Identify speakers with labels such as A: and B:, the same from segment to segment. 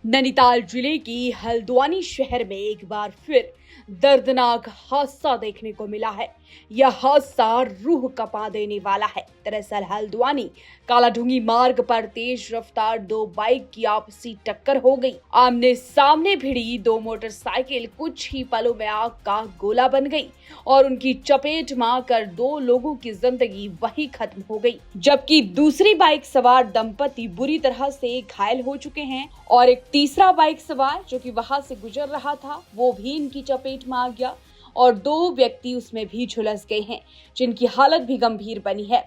A: नैनीताल जिले की हल्द्वानी शहर में एक बार फिर दर्दनाक हादसा देखने को मिला है। यह हादसा रूह कंपा देने वाला है। दरअसल हल्द्वानी कालाढूंगी मार्ग पर तेज रफ्तार दो बाइक की आपसी टक्कर हो गई। आमने सामने भिड़ी दो मोटरसाइकिल कुछ ही पलों में आग का गोला बन गई और उनकी चपेट में आकर दो लोगों की जिंदगी वहीं खत्म हो गई, जबकि दूसरी बाइक सवार दंपति बुरी तरह से घायल हो चुके हैं और एक तीसरा बाइक सवार जो कि वहां से गुजर रहा था वो भी इनकी चपेट में आ गया और दो व्यक्ति उसमें भी झुलस गए हैं, जिनकी हालत भी गंभीर बनी है।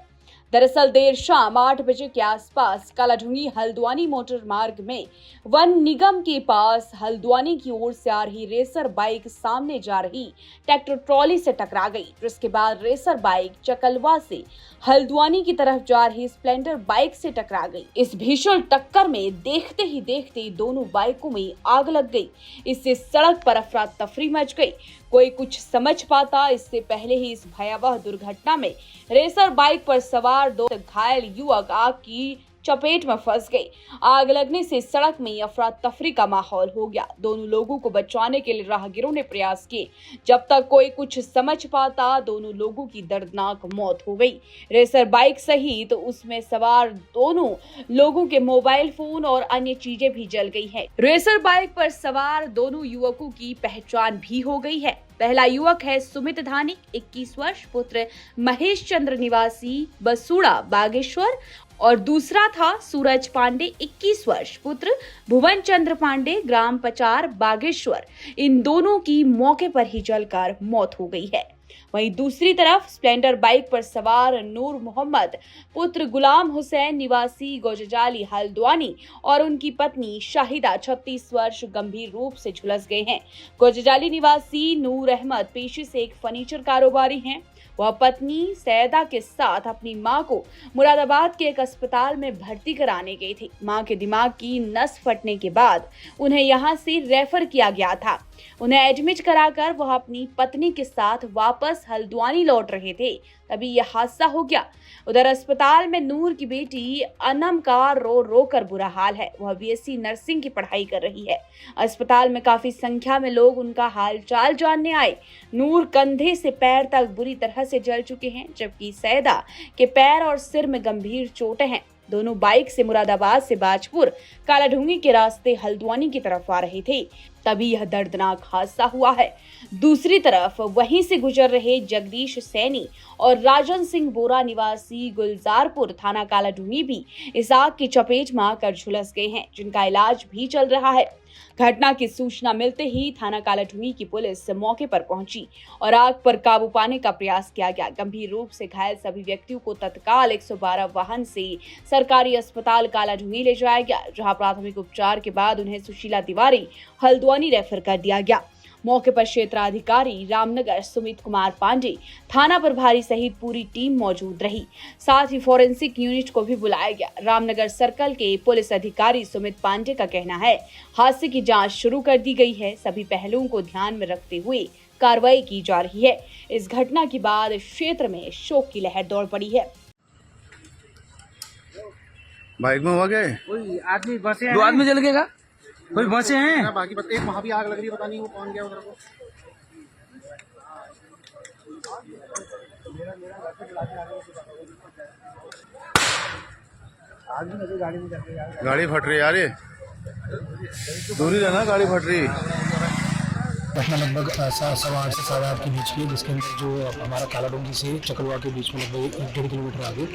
A: दरअसल देर शाम 8 बजे के आसपास कालाढूंगी हल्द्वानी मोटर मार्ग में वन निगम के पास हल्द्वानी की ओर से आ रही रेसर बाइक सामने जा रही ट्रैक्टर ट्रॉली से टकरा गई, जिसके बाद रेसर बाइक चकलवा से हल्द्वानी की तरफ जा रही स्प्लेंडर बाइक से टकरा गई। इस भीषण टक्कर में देखते ही देखते दोनों बाइकों में आग लग गई। इससे सड़क पर अफरा तफरी मच गई। कोई कुछ समझ पाता इससे पहले ही इस भयावह दुर्घटना में रेसर बाइक पर सवार दो घायल युवक आग की चपेट में फंस गए। आग लगने से सड़क में अफरा तफरी का माहौल हो गया। दोनों लोगों को बचाने के लिए राहगीरों ने प्रयास किए। जब तक कोई कुछ समझ पाता दोनों लोगों की दर्दनाक मौत हो गई। रेसर बाइक सहित तो उसमें सवार दोनों लोगों के मोबाइल फोन और अन्य चीजें भी जल गई है। रेसर बाइक पर सवार दोनों युवकों की पहचान भी हो गई है। पहला युवक है सुमित धानी 21 वर्ष, पुत्र महेश चंद्र निवासी बसूड़ा बागेश्वर, और दूसरा था सूरज पांडे 21 वर्ष, पुत्र भुवन चंद्र पांडे, ग्राम पचार बागेश्वर। इन दोनों की मौके पर ही जलकर मौत हो गई है। वहीं दूसरी तरफ स्प्लेंडर बाइक पर सवार नूर मोहम्मद पुत्र गुलाम हुसैन निवासी गोजजाली हल्द्वानी और उनकी पत्नी शाहिदा 36 वर्ष गंभीर रूप से झुलस गए हैं। गोजजाली निवासी नूर अहमद पेशे से एक फर्नीचर कारोबारी हैं। वह पत्नी सैदा के साथ अपनी मां को मुरादाबाद के एक अस्पताल में भर्ती कराने गई थी। मां के दिमाग की नस फटने के बाद उन्हें यहां से रेफर किया गया था। उन्हें एडमिट कराकर वह अपनी पत्नी के साथ वापस हल्द्वानी लौट रहे थे, तभी यह हादसा हो गया। उधर अस्पताल में नूर की बेटी अनम का रो रो कर बुरा हाल है। वह बीएससी नर्सिंग की पढ़ाई कर रही है। अस्पताल में काफी संख्या में लोग उनका हालचाल जानने आए। नूर कंधे से पैर तक बुरी तरह से जल चुके हैं, जबकि सैदा के पैर और सिर में गंभीर चोटें हैं। दोनों बाइक से मुरादाबाद से बाजपुर कालाढूंगी के रास्ते हल्द्वानी की तरफ आ रहे थे, तभी यह दर्दनाक हादसा हुआ है। दूसरी तरफ वहीं से गुजर रहे जगदीश सैनी और राजन सिंह बोरा निवासी गुलजारपुर थाना कालाढूंगी भी इस आग की चपेट में आकर झुलस गए हैं, जिनका इलाज भी चल रहा है। घटना की सूचना मिलते ही थाना कालाढूंगी की पुलिस मौके पर पहुंची और आग पर काबू पाने का प्रयास किया गया। गंभीर रूप से घायल सभी व्यक्तियों को तत्काल 112 वाहन से सरकारी अस्पताल कालाढूंगी ले जाया गया, जहां प्राथमिक उपचार के बाद उन्हें सुशीला तिवारी हल्द्वानी रेफर कर दिया गया। मौके पर क्षेत्राधिकारी रामनगर सुमित कुमार पांडे, थाना प्रभारी सहित पूरी टीम मौजूद रही। साथ ही फोरेंसिक यूनिट को भी बुलाया गया। रामनगर सर्कल के पुलिस अधिकारी सुमित पांडे का कहना है हादसे की जांच शुरू कर दी गई है। सभी पहलुओं को ध्यान में रखते हुए कार्रवाई की जा रही है। इस घटना के बाद क्षेत्र में शोक की लहर दौड़ पड़ी है।
B: बाइक में हुआ क्या?
C: कोई आदमी बसे हैं,
D: दो आदमी जल गए का? कोई बचे हैं?
B: बाकी एक वहाँ भी आग लग रही है, पता नहीं वो कौन गया उधर को। गाड़ी फट रही है यार, ये दूरी रहना, गाड़ी फट रही।
E: घटना लगभग 8:15 से 8:30 के बीच की है, जिसके अंदर जो हमारा कालाढूंगी से चकलवा के बीच में लगभग 1-1.5 किलोमीटर आगे।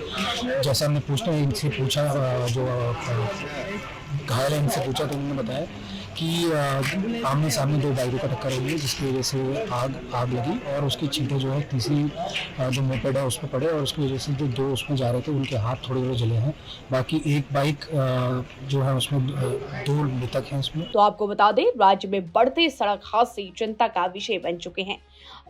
E: जैसा हमने इनसे पूछा, जो घायल है इनसे पूछा तो उन्होंने बताया कि आमने सामने दो बाइकों का टक्कर हुई है, जिसकी वजह से आग लगी और उसकी छींटे जो है तीसरी जो मोपेड है उस पर पड़े और उसकी वजह से जो दो उसमें जा रहे थे उनके हाथ थोड़े थोड़े जले हैं। बाकी एक बाइक जो है उसमें 2 मृतक हैं इसमें।
A: तो आपको बता दें, राज्य में बढ़ते सड़क हादसे चिंता का विषय बन चुके हैं।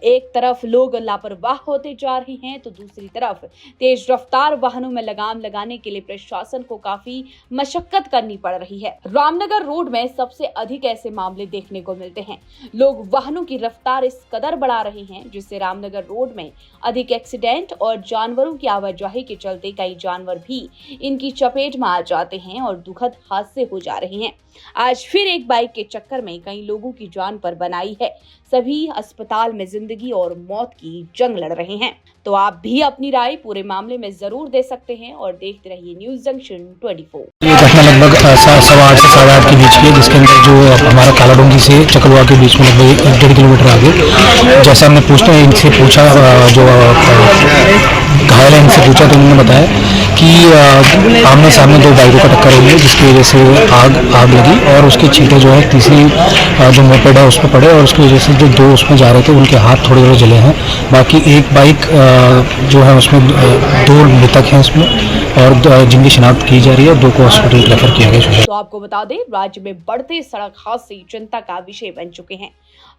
A: एक तरफ लोग लापरवाह होते जा रहे हैं तो दूसरी तरफ तेज रफ्तार वाहनों में लगाम लगाने के लिए प्रशासन को काफी मशक्कत करनी पड़ रही है। रामनगर रोड में सबसे अधिक ऐसे मामले देखने को मिलते हैं। लोग वाहनों की रफ्तार इस कदर बढ़ा रहे हैं जिससे रामनगर रोड में अधिक एक्सीडेंट और जानवरों की आवाजाही के चलते कई जानवर भी इनकी चपेट में आ जाते हैं और दुखद हादसे हो जा रहे हैं। आज फिर एक बाइक के चक्कर में कई लोगों की जान पर बनाई है। सभी अस्पताल में जिंदगी और मौत की जंग लड़ रहे हैं। तो आप भी अपनी राय पूरे मामले में जरूर दे सकते हैं और देखते रहिए न्यूज जंक्शन 24।
E: ये घटना लगभग 8:15 से 8:30 के बीच की है, जिसके अंदर जो हमारा कालाडोंगी से चकलवा के बीच में लगभग 1-1.5 किलोमीटर आगे, जैसा हमने इनसे पूछा जो घायल है इनसे पूछा तो उन्होंने बताया कि आमने सामने दो बाइकों का टक्कर हुई है, जिसकी वजह से आग लगी और उसके छींटे जो है तीसरी जो मोपेड है उस पर पड़े और उसकी वजह से जो दो उसमें जा रहे थे उनके हाथ थोड़े थोड़े जले हैं। बाकी एक बाइक जो है उसमें 2 मृतक हैं इसमें और जिनकी शिनाख्त की जा रही है, 2 को हॉस्पिटल रेफर किया गया।
A: तो आपको बता दें, राज्य में बढ़ते सड़क हादसे चिंता का विषय बन चुके हैं।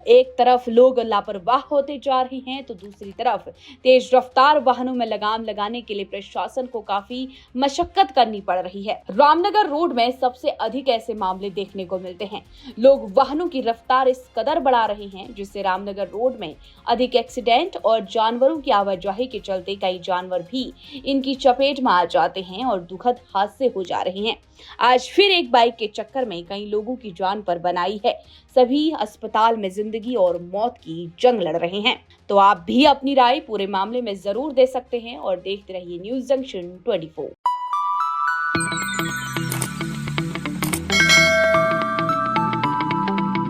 A: एक तरफ लोग लापरवाह होते जा रहे हैं तो दूसरी तरफ तेज रफ्तार वाहनों में लगाम लगाने के लिए प्रशासन को काफी मशक्कत करनी पड़ रही है। रामनगर रोड में सबसे अधिक ऐसे मामले देखने को मिलते हैं। लोग वाहनों की रफ्तार इस कदर बढ़ा रहे हैं जिससे रामनगर रोड में अधिक एक्सीडेंट और जानवरों की आवाजाही के चलते कई जानवर भी इनकी चपेट में आ जाते हैं और दुखद हादसे हो जा रहे हैं। आज फिर एक बाइक के चक्कर में कई लोगों की जान पर बनाई है। सभी अस्पताल में जिंदगी और मौत की जंग लड़ रहे हैं। तो आप भी अपनी राय पूरे मामले में जरूर दे सकते हैं और देखते रहिए न्यूज जंक्शन 24।